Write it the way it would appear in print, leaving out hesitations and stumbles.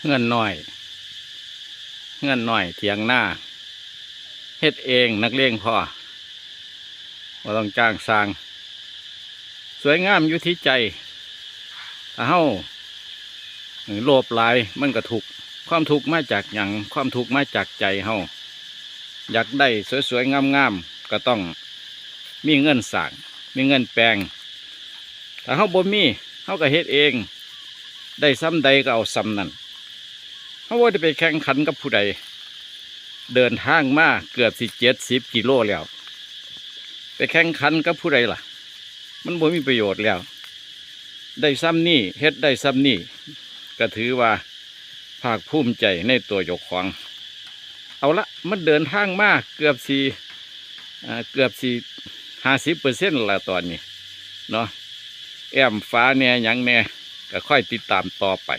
เงินน้อยเถียงหน้าเฮ็ดเองนักเลงพอว่าต้องจ้างสร้างสวยงามอยู่ที่ใจถ้าเฮาโลภหลายมันก็ทุกข์ความทุกข์มาจากหยังความทุกข์มาจากใจเฮาอยากได้สวยๆงามๆก็ต้องมีเงินสร้างมีเงินแปลงถ้าเฮาบ่มีเฮาก็เฮ็ดเองได้ซ้ำใดก็เอาซ้ำนั่นเฮาบ่ได้ไปแข่งขันกับผู้ใดเดินทางมาเกือบ70 กิโลแล้วไปแข่งขันกับผู้ใดล่ะมันบ่มีประโยชน์แล้วได้ซ้ำนี่เฮ็ดได้ซ้ำนี่ก็ถือว่าภาคภูมิใจในตัวเจ้าของเอาละมันเดินทางมาเกือบ50%ละตอนนี้เนาะแอมฟ้าเนี่ยยังแน่ก็ค่อยติดตามต่อไป